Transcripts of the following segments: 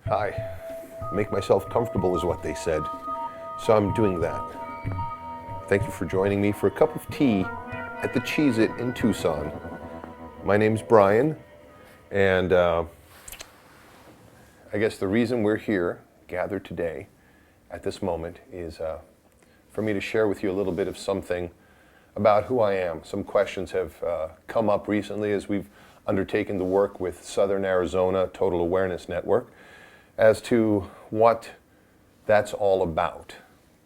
Hi. Make myself comfortable is what they said. So I'm doing that. Thank you for joining me for a cup of tea at the Cheez-It in Tucson. My name's Brian, and I guess the reason we're here, gathered today, at this moment, is for me to share with you a little bit of something about who I am. Some questions have come up recently as we've undertaken the work with Southern Arizona Total Awareness Network as to what that's all about.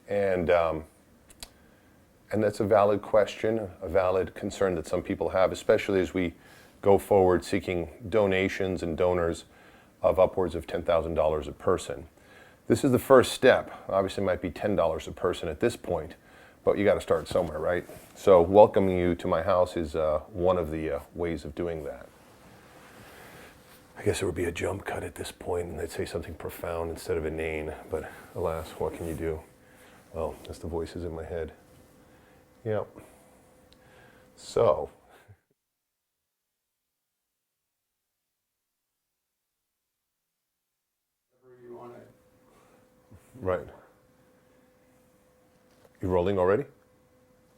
And that's a valid question, a valid concern that some people have, especially as we go forward seeking donations and donors of upwards of $10,000 a person. This is the first step. Obviously it might be $10 a person at this point, but you got to start somewhere, right? So welcoming you to my house is one of the ways of doing that. I guess it would be a jump cut at this point and they'd say something profound instead of inane, but alas, what can you do? Well, that's the voices in my head. Yep. So. Right. You're rolling already?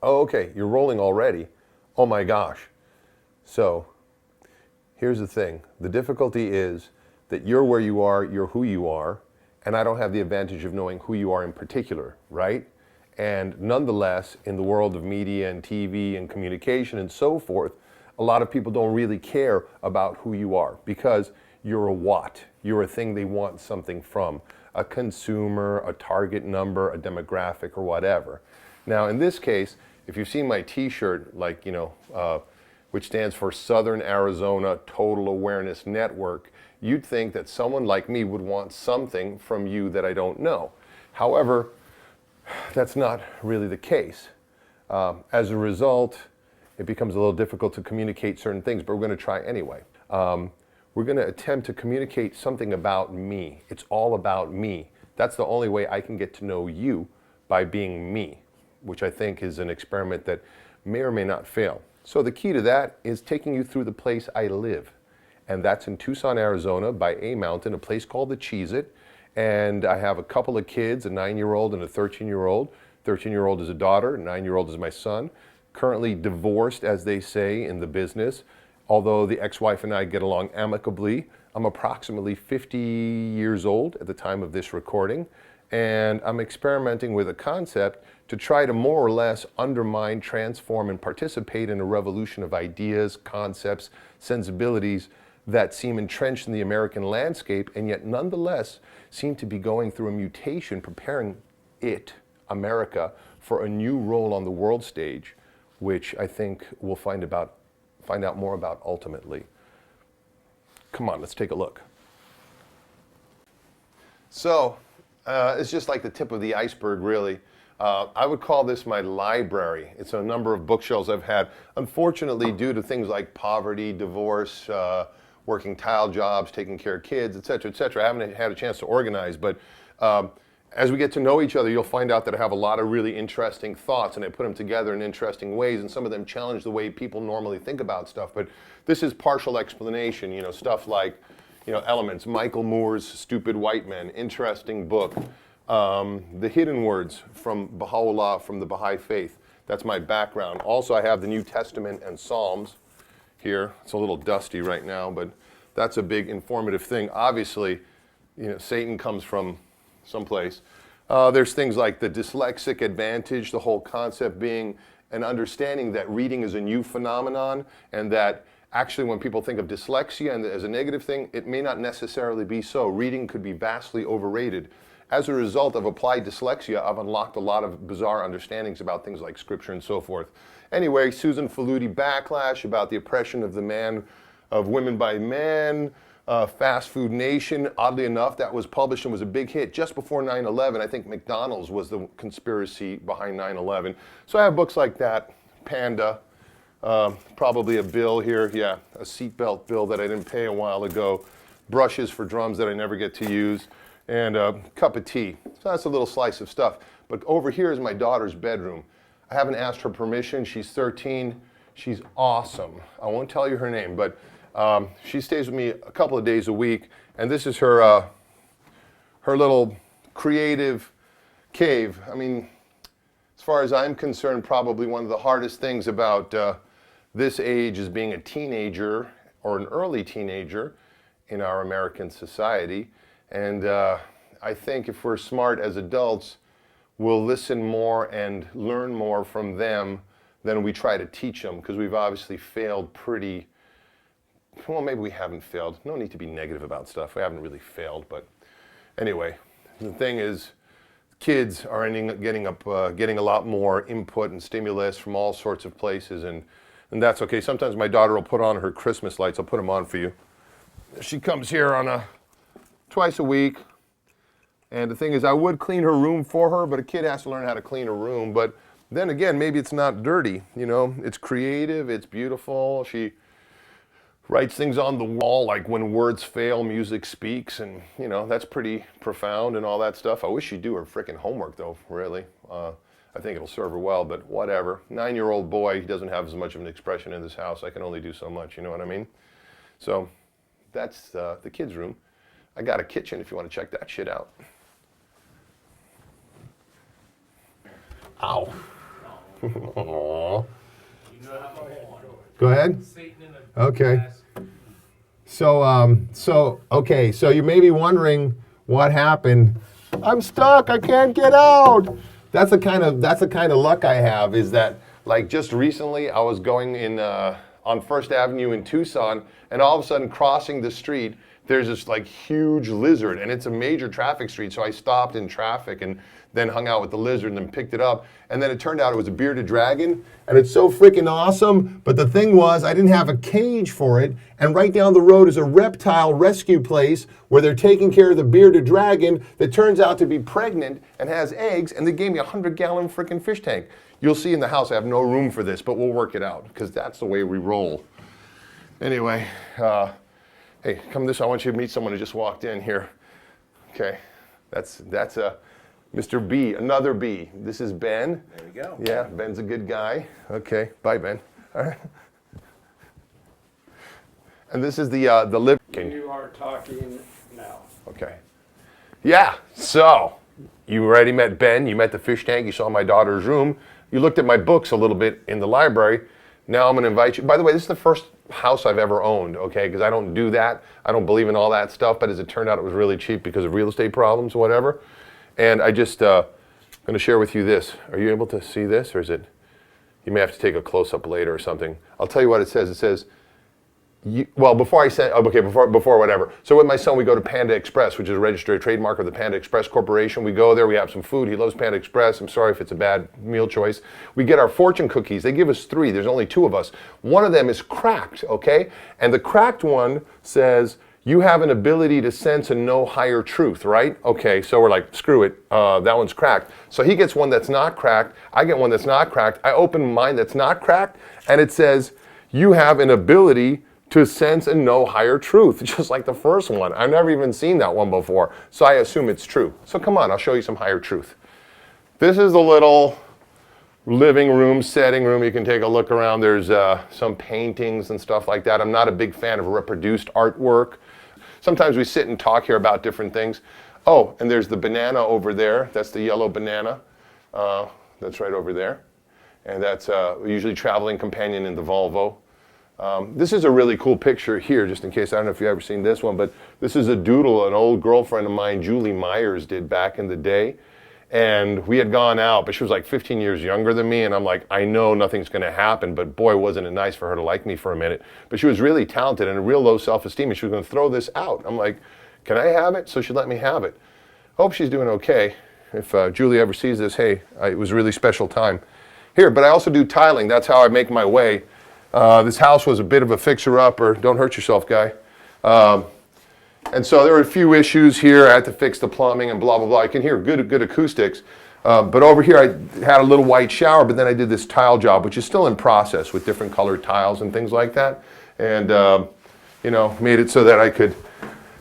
Oh, okay. You're rolling already. Oh my gosh. So, here's the thing. The difficulty is that you're where you are, you're who you are, and I don't have the advantage of knowing who you are in particular, right? And nonetheless, in the world of media and TV and communication and so forth, a lot of people don't really care about who you are because you're a what? You're a thing they want something from. A consumer, a target number, a demographic, or whatever. Now, in this case, if you've seen my t-shirt, like, which stands for Southern Arizona Total Awareness Network, you'd think that someone like me would want something from you that I don't know. However, that's not really the case. As a result, it becomes a little difficult to communicate certain things, but we're going to try anyway. We're going to attempt to communicate something about me. It's all about me. That's the only way I can get to know you, by being me, which I think is an experiment that may or may not fail. So the key to that is taking you through the place I live. And that's in Tucson, Arizona, by a mountain, a place called the Cheez-It. And I have a couple of kids, a 9-year-old and a 13-year-old. 13-year-old is a daughter, 9-year-old is my son. Currently divorced, as they say in the business. Although the ex-wife and I get along amicably. I'm approximately 50 years old at the time of this recording, and I'm experimenting with a concept to try to more or less undermine, transform, and participate in a revolution of ideas, concepts, sensibilities that seem entrenched in the American landscape and yet nonetheless seem to be going through a mutation, preparing it, America, for a new role on the world stage, which I think we'll find out more about ultimately. Come on, let's take a look. So, it's just like the tip of the iceberg, really. I would call this my library. It's a number of bookshelves I've had. Unfortunately, due to things like poverty, divorce, working tile jobs, taking care of kids, et cetera, I haven't had a chance to organize, but as we get to know each other, you'll find out that I have a lot of really interesting thoughts and I put them together in interesting ways, and some of them challenge the way people normally think about stuff. But this is partial explanation, stuff like, Elements, Michael Moore's Stupid White Men, interesting book. The Hidden Words from Baha'u'llah, from the Baha'i Faith. That's my background. Also, I have the New Testament and Psalms here. It's a little dusty right now, but that's a big informative thing. Obviously, Satan comes from someplace. There's things like the dyslexic advantage, the whole concept being an understanding that reading is a new phenomenon, and that actually when people think of dyslexia and as a negative thing, it may not necessarily be so. Reading could be vastly overrated. As a result of applied dyslexia, I've unlocked a lot of bizarre understandings about things like scripture and so forth. Anyway, Susan Faludi Backlash about the oppression of women by men. Fast Food Nation, oddly enough, that was published and was a big hit just before 9/11. I think McDonald's was the conspiracy behind 9/11. So I have books like that, Panda, probably a bill here, yeah, a seatbelt bill that I didn't pay a while ago, brushes for drums that I never get to use, and a cup of tea. So that's a little slice of stuff. But over here is my daughter's bedroom. I haven't asked her permission. She's 13. She's awesome. I won't tell you her name, but she stays with me a couple of days a week, and this is her her little creative cave. I mean, as far as I'm concerned, probably one of the hardest things about this age is being a teenager or an early teenager in our American society. And I think if we're smart as adults, we'll listen more and learn more from them than we try to teach them, because we've obviously failed pretty, well, maybe we haven't failed. No need to be negative about stuff. We haven't really failed, but anyway, the thing is, kids are getting a lot more input and stimulus from all sorts of places, and that's okay. Sometimes my daughter will put on her Christmas lights. I'll put them on for you. She comes here on twice a week, and the thing is, I would clean her room for her, but a kid has to learn how to clean a room. But then again, maybe it's not dirty, you know? It's creative, it's beautiful. She writes things on the wall like when words fail, music speaks, and you know, that's pretty profound and all that stuff. I wish she'd do her frickin' homework though, really. I think it'll serve her well, but whatever. 9-year-old boy, he doesn't have as much of an expression in this house. I can only do so much, you know what I mean? So that's the kids' room. I got a kitchen if you want to check that shit out. Ow. Aww. Go ahead. Okay. So you may be wondering what happened. I'm stuck. I can't get out. That's the kind of luck I have, is that like just recently I was going in on First Avenue in Tucson, and all of a sudden crossing the street, there's this like huge lizard, and it's a major traffic street. So I stopped in traffic and then hung out with the lizard and then picked it up. And then it turned out it was a bearded dragon, and it's so freaking awesome. But the thing was, I didn't have a cage for it. And right down the road is a reptile rescue place where they're taking care of the bearded dragon that turns out to be pregnant and has eggs. And they gave me a 100-gallon freaking fish tank. You'll see in the house I have no room for this, but we'll work it out because that's the way we roll. Anyway, hey, come this way. I want you to meet someone who just walked in here. Okay, that's Mr. B, another B. This is Ben. There we go. Yeah, Ben's a good guy. Okay, bye, Ben. All right. And this is the live. You are talking now. Okay. Yeah. So you already met Ben. You met the fish tank. You saw my daughter's room. You looked at my books a little bit in the library. Now I'm going to invite you. By the way, this is the first house I've ever owned. Okay, because I don't do that. I don't believe in all that stuff. But as it turned out, it was really cheap because of real estate problems or whatever. And I just going to share with you this. Are you able to see this, or is it? You may have to take a close-up later or something. I'll tell you what it says. It says, before I say, before whatever. So with my son, we go to Panda Express, which is a registered trademark of the Panda Express Corporation. We go there, we have some food. He loves Panda Express. I'm sorry if it's a bad meal choice. We get our fortune cookies. They give us 3. There's only 2 of us. One of them is cracked, okay? And the cracked one says, you have an ability to sense and know higher truth, right? Okay, so we're like, screw it, that one's cracked. So he gets one that's not cracked, I get one that's not cracked, I open mine that's not cracked, and it says, you have an ability to sense and know higher truth, just like the first one. I've never even seen that one before, so I assume it's true. So come on, I'll show you some higher truth. This is the little living room, setting room. You can take a look around. There's some paintings and stuff like that. I'm not a big fan of reproduced artwork. Sometimes we sit and talk here about different things. Oh, and there's the banana over there. That's the yellow banana. That's right over there. And that's usually traveling companion in the Volvo. This is a really cool picture here, just in case, I don't know if you've ever seen this one, but this is a doodle an old girlfriend of mine, Julie Myers, did back in the day. And we had gone out, but she was like 15 years younger than me, and I'm like, I know nothing's going to happen, but boy, wasn't it nice for her to like me for a minute. But she was really talented and a real low self-esteem, and she was going to throw this out. I'm like, can I have it? So she let me have it. Hope she's doing okay. If Julie ever sees this, hey, it was a really special time. Here, but I also do tiling. That's how I make my way. This house was a bit of a fixer-upper. Don't hurt yourself, guy. And so there were a few issues here. I had to fix the plumbing and blah, blah, blah. I can hear good acoustics. But over here, I had a little white shower, but then I did this tile job, which is still in process with different colored tiles and things like that. And, made it so that I could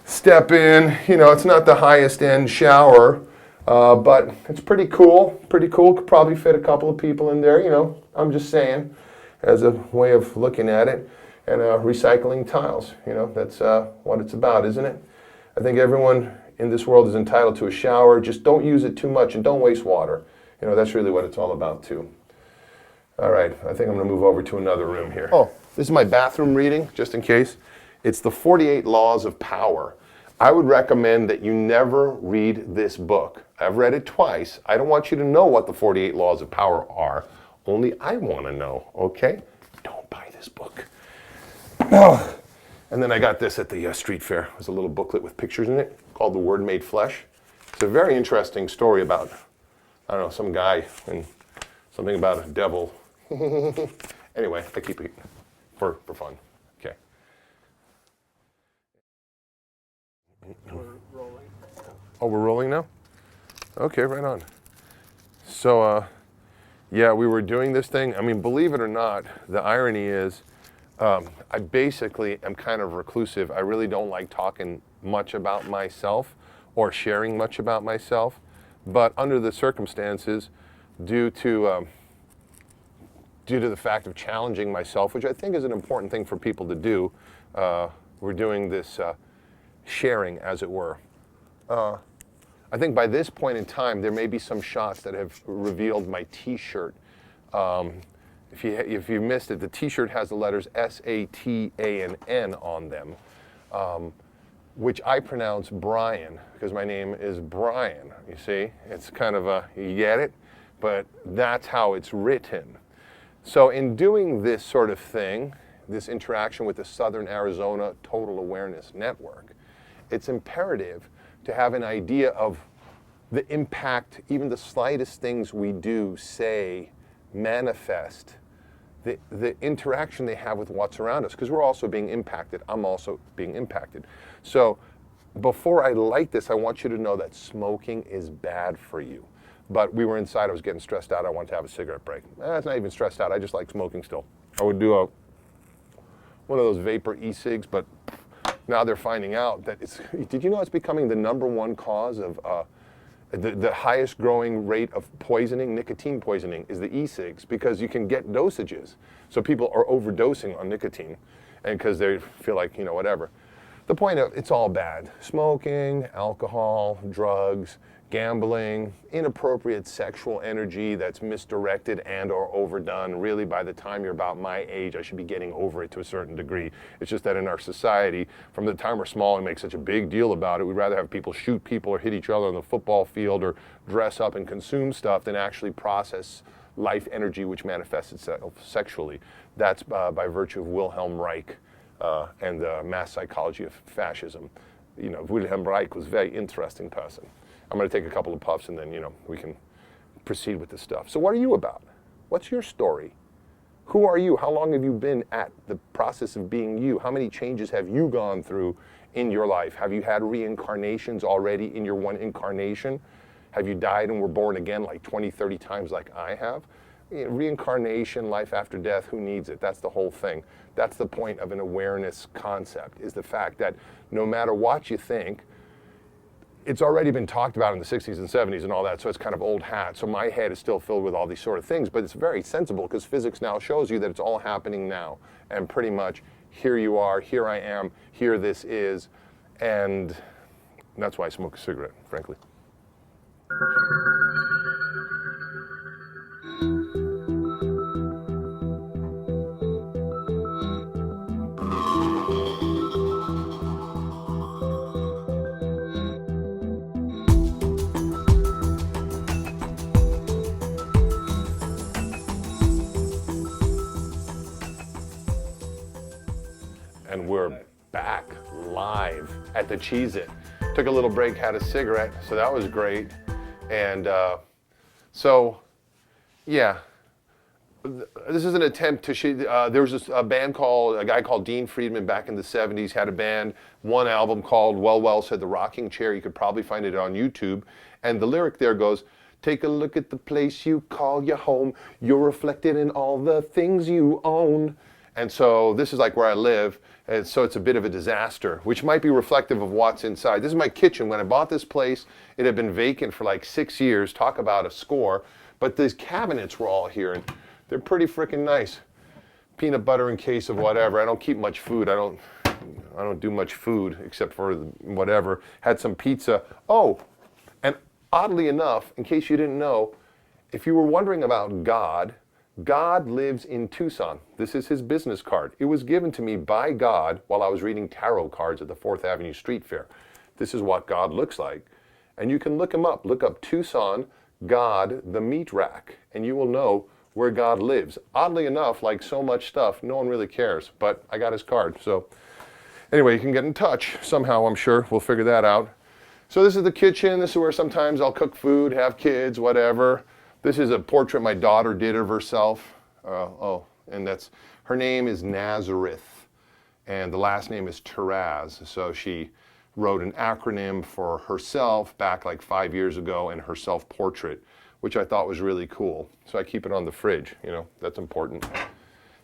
step in. It's not the highest end shower, but it's pretty cool. Could probably fit a couple of people in there. I'm just saying, as a way of looking at it. And recycling tiles, that's what it's about, isn't it? I think everyone in this world is entitled to a shower. Just don't use it too much and don't waste water. You know, that's really what it's all about too. All right, I think I'm going to move over to another room here. Oh, this is my bathroom reading, just in case. It's the 48 Laws of Power. I would recommend that you never read this book. I've read it twice. I don't want you to know what the 48 Laws of Power are. Only I want to know, okay? Don't buy this book. Oh. And then I got this at the street fair. It was a little booklet with pictures in it called The Word Made Flesh. It's a very interesting story about, I don't know, some guy and something about a devil. Anyway, I keep it for fun. Okay. We're rolling. Oh, we're rolling now? Okay, right on. So, yeah, we were doing this thing. I mean, believe it or not, the irony is I basically am kind of reclusive. I really don't like talking much about myself or sharing much about myself. But under the circumstances, due to the fact of challenging myself, which I think is an important thing for people to do, we're doing this sharing, as it were. I think by this point in time, there may be some shots that have revealed my T-shirt. If you missed it, the T-shirt has the letters S.A.T.A.N on them, which I pronounce Brian, because my name is Brian, you see? It's kind of you get it? But that's how it's written. So in doing this sort of thing, this interaction with the Southern Arizona Total Awareness Network, it's imperative to have an idea of the impact, even the slightest things we do, say, manifest, the interaction they have with what's around us, because we're also being impacted. I'm also being impacted. So before I light this, I want you to know that smoking is bad for you. But we were inside, I was getting stressed out, I wanted to have a cigarette break. It's not even stressed out, I just like smoking still. I would do one of those vapor e-cigs, but now they're finding out that did you know it's becoming the #1 cause of, the highest growing rate of poisoning, nicotine poisoning, is the e-cigs, because you can get dosages. So people are overdosing on nicotine, and because they feel like, you know, whatever. The point of it's all bad. Smoking, alcohol, drugs, gambling, inappropriate sexual energy that's misdirected and or overdone. Really, by the time you're about my age, I should be getting over it to a certain degree. It's just that in our society, from the time we're small, we make such a big deal about it. We'd rather have people shoot people or hit each other on the football field or dress up and consume stuff than actually process life energy, which manifests itself sexually. That's by virtue of Wilhelm Reich and the mass psychology of fascism. You know, Wilhelm Reich was a very interesting person. I'm going to take a couple of puffs and then, you know, we can proceed with this stuff. So what are you about? What's your story? Who are you? How long have you been at the process of being you? How many changes have you gone through in your life? Have you had reincarnations already in your one incarnation? Have you died and were born again like 20, 30 times like I have? You know, reincarnation, life after death, who needs it? That's the whole thing. That's the point of an awareness concept, is the fact that no matter what you think, it's already been talked about in the 60s and 70s and all that, so it's kind of old hat. So my head is still filled with all these sort of things, but it's very sensible because physics now shows you that it's all happening now. And pretty much, here you are, here I am, here this is, and that's why I smoke a cigarette, frankly. And we're back live at the Cheez-It. Took a little break, had a cigarette, so that was great. And so, yeah, this is an attempt to, there was a guy called Dean Friedman back in the 70s, had a band, one album called Well Said the Rocking Chair. You could probably find it on YouTube. And the lyric there goes, take a look at the place you call your home. You're reflected in all the things you own. And so this is like where I live, and so it's a bit of a disaster, which might be reflective of what's inside. This is my kitchen. When I bought this place, it had been vacant for like 6 years, talk about a score, but these cabinets were all here, and they're pretty freaking nice. Peanut butter in case of whatever. I don't keep much food. I don't I don't do much food except for whatever. Had some pizza. Oh, and oddly enough, in case you didn't know, if you were wondering about God, God lives in Tucson. This is his business card. It was given to me by God while I was reading tarot cards at the 4th Avenue Street Fair. This is what God looks like. And you can look him up. Look up Tucson, God, the meat rack, and you will know where God lives. Oddly enough, like so much stuff, no one really cares, but I got his card. So anyway, you can get in touch somehow, I'm sure. We'll figure that out. So this is the kitchen. This is where sometimes I'll cook food, have kids, whatever. This is a portrait my daughter did of herself. And her name is Nazareth, and the last name is Taraz. So she wrote an acronym for herself back like 5 years ago and her self-portrait, which I thought was really cool. So I keep it on the fridge, that's important.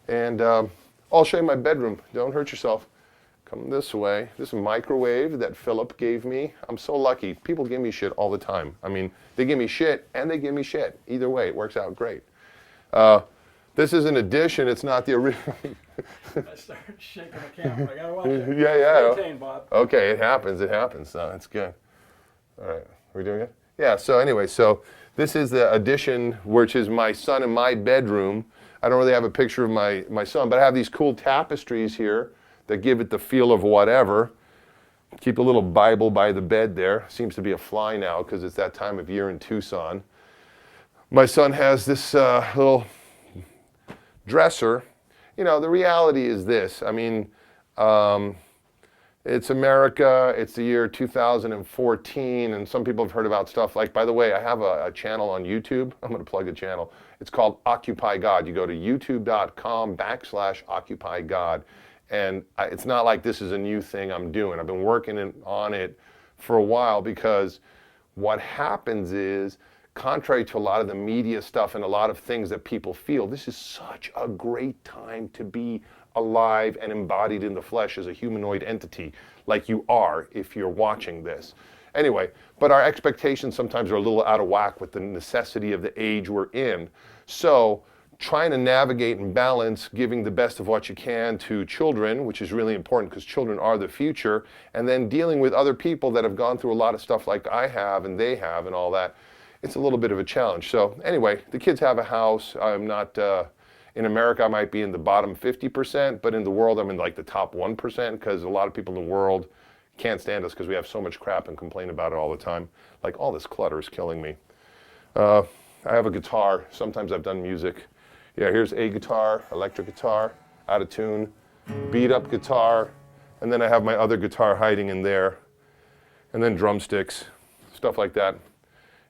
And I'll show you my bedroom. Don't hurt yourself. Come this way. This microwave that Philip gave me. I'm so lucky. People give me shit all the time. I mean, they give me shit and they give me shit. Either way, it works out great. This is an addition. It's not the original. I started shaking the camera. I gotta watch it. Yeah. Maintain, Bob. Okay, it happens. No, it's good. All right, are we doing it? Yeah, so anyway, this is the addition, which is my son in my bedroom. I don't really have a picture of my son, but I have these cool tapestries here that give it the feel of whatever. Keep a little Bible by the bed there. Seems to be a fly now because it's that time of year in Tucson. My son has this little dresser. The reality is this. I mean, it's America, it's the year 2014, and some people have heard about stuff like, by the way, I have a channel on YouTube. I'm going to plug the channel. It's called Occupy God. You go to youtube.com/Occupy God. And it's not like this is a new thing I'm doing. I've been working on it for a while because what happens is, contrary to a lot of the media stuff and a lot of things that people feel, this is such a great time to be alive and embodied in the flesh as a humanoid entity, like you are if you're watching this. Anyway, but our expectations sometimes are a little out of whack with the necessity of the age we're in. So trying to navigate and balance giving the best of what you can to children, which is really important because children are the future, and then dealing with other people that have gone through a lot of stuff like I have and they have and all that, it's a little bit of a challenge. So anyway, the kids have a house. I'm not, in America I might be in the bottom 50%, but in the world I'm in like the top 1% because a lot of people in the world can't stand us because we have so much crap and complain about it all the time. Like all this clutter is killing me. I have a guitar. Sometimes I've done music. Yeah, here's a guitar, electric guitar, out of tune, beat up guitar, and then I have my other guitar hiding in there, and then drumsticks, stuff like that.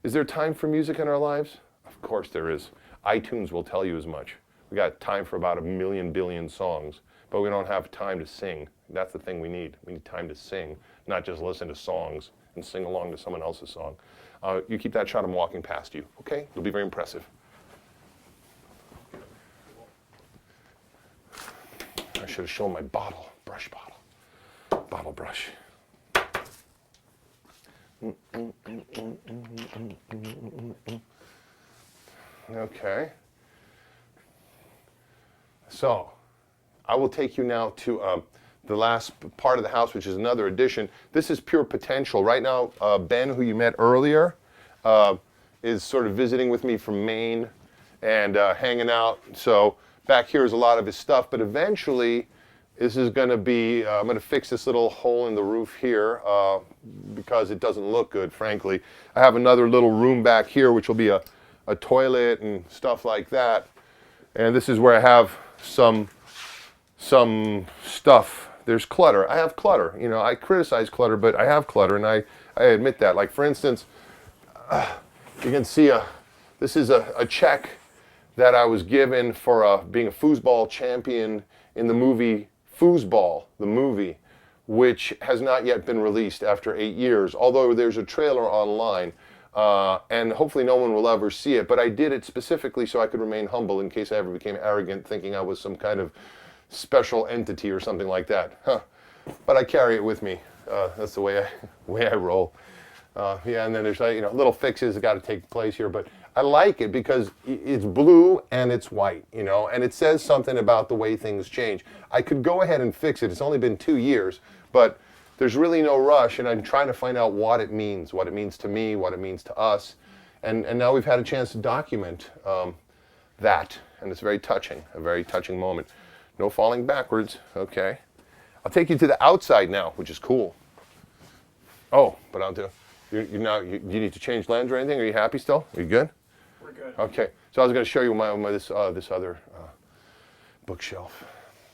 Is there time for music in our lives? Of course there is. iTunes will tell you as much. We got time for about 1 million billion songs, but we don't have time to sing. That's the thing we need. We need time to sing, not just listen to songs and sing along to someone else's song. You keep that shot, I'm walking past you, okay? It'll be very impressive. I should have shown my brush brush. Okay. So, I will take you now to the last part of the house, which is another addition. This is pure potential. Right now, Ben, who you met earlier, is sort of visiting with me from Maine and hanging out. So back here is a lot of his stuff, but eventually this is going to be, I'm going to fix this little hole in the roof here because it doesn't look good, frankly. I have another little room back here, which will be a toilet and stuff like that. And this is where I have some stuff. There's clutter. I have clutter. I criticize clutter, but I have clutter, and I admit that. Like, for instance, you can see this is a check that I was given for being a foosball champion in the movie Foosball, the movie, which has not yet been released after 8 years, although there's a trailer online, and hopefully no one will ever see it, but I did it specifically so I could remain humble in case I ever became arrogant, thinking I was some kind of special entity or something like that. But I carry it with me. That's the way I roll. Yeah, and then there's little fixes that got to take place here, but I like it because it's blue and it's white, you know, and it says something about the way things change. I could go ahead and fix it. It's only been 2 years, but there's really no rush, and I'm trying to find out what it means to me, what it means to us. And now we've had a chance to document that, and it's very touching, a very touching moment. No falling backwards, okay. I'll take you to the outside now, which is cool. Oh, but I'll do, you need to change lens or anything? Are you happy still? Are you good? We're good. Okay, so I was going to show you this other bookshelf.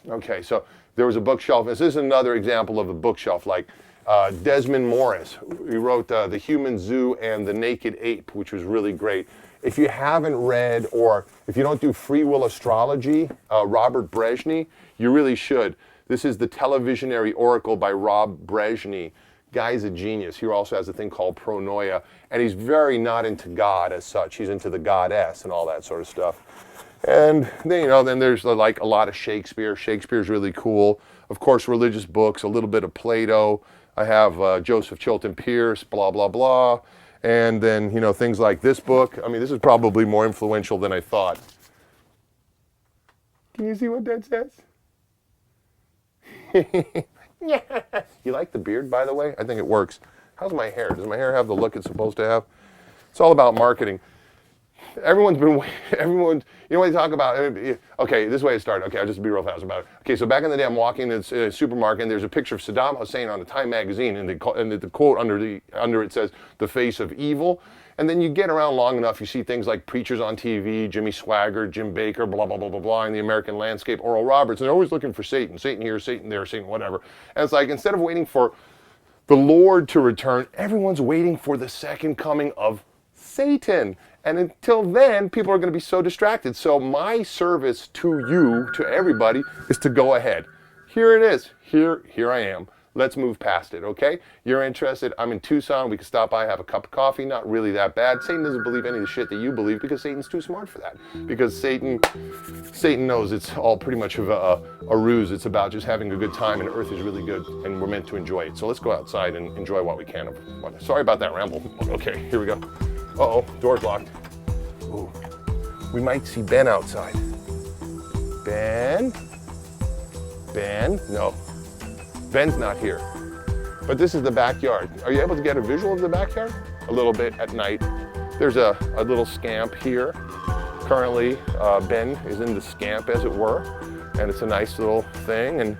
Okay, so there was a bookshelf. This is another example of a bookshelf, like Desmond Morris. He wrote The Human Zoo and The Naked Ape, which was really great. If you haven't read, or if you don't do free will astrology, Robert Brezhny, you really should. This is The Televisionary Oracle by Rob Brezhny. Guy's a genius. He also has a thing called pronoia, and he's very not into God as such. He's into the goddess and all that sort of stuff. And then, then there's like a lot of Shakespeare. Shakespeare's really cool. Of course, religious books, a little bit of Plato. I have Joseph Chilton Pierce, blah, blah, blah. And then, things like this book. I mean, this is probably more influential than I thought. Can you see what that says? You like the beard, by the way? I think it works. How's my hair? Does my hair have the look it's supposed to have? It's all about marketing. Everyone's, what they talk about, okay, this is the way it started. Okay, I'll just be real fast about it. Okay, so back in the day, I'm walking in a supermarket, and there's a picture of Saddam Hussein on the Time magazine, and the quote under it says, "The face of evil." And then you get around long enough, you see things like preachers on TV, Jimmy Swaggart, Jim Baker, blah, blah, blah, blah, blah, in the American landscape, Oral Roberts, and they're always looking for Satan. Satan here, Satan there, Satan whatever. And it's like, instead of waiting for the Lord to return, everyone's waiting for the second coming of Satan. And until then, people are going to be so distracted. So my service to you, to everybody, is to go ahead. Here it is. Here I am. Let's move past it, okay? You're interested? I'm in Tucson. We can stop by, have a cup of coffee. Not really that bad. Satan doesn't believe any of the shit that you believe because Satan's too smart for that. Because Satan knows it's all pretty much of a ruse. It's about just having a good time, and Earth is really good, and we're meant to enjoy it. So let's go outside and enjoy what we can. Sorry about that ramble. Okay, here we go. Uh-oh, door's locked. Ooh, we might see Ben outside. Ben? No. Ben's not here. But this is the backyard. Are you able to get a visual of the backyard? A little bit at night. There's a little scamp here. Currently, Ben is in the scamp, as it were, and it's a nice little thing. And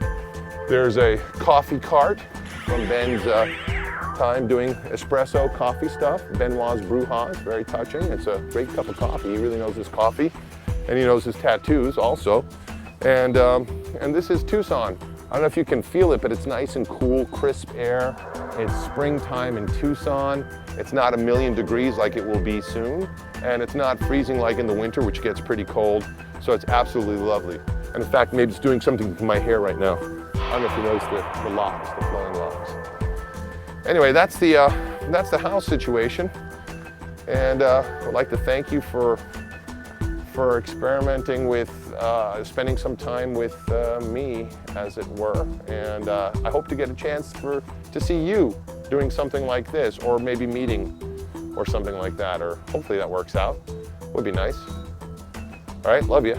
there's a coffee cart from Ben's time doing espresso coffee stuff. Benoit's Brujas, very touching. It's a great cup of coffee. He really knows his coffee, and he knows his tattoos also. And this is Tucson. I don't know if you can feel it, but it's nice and cool, crisp air. It's springtime in Tucson. It's not 1,000,000 degrees like it will be soon, and it's not freezing like in the winter, which gets pretty cold. So it's absolutely lovely. And in fact, maybe it's doing something to my hair right now. I don't know if you noticed the locks, the flowing locks. Anyway, that's the house situation, and I'd like to thank you for experimenting with spending some time with me, as it were, and I hope to get a chance to see you doing something like this, or maybe meeting or something like that, or hopefully that works out. Would be nice. All right, love you.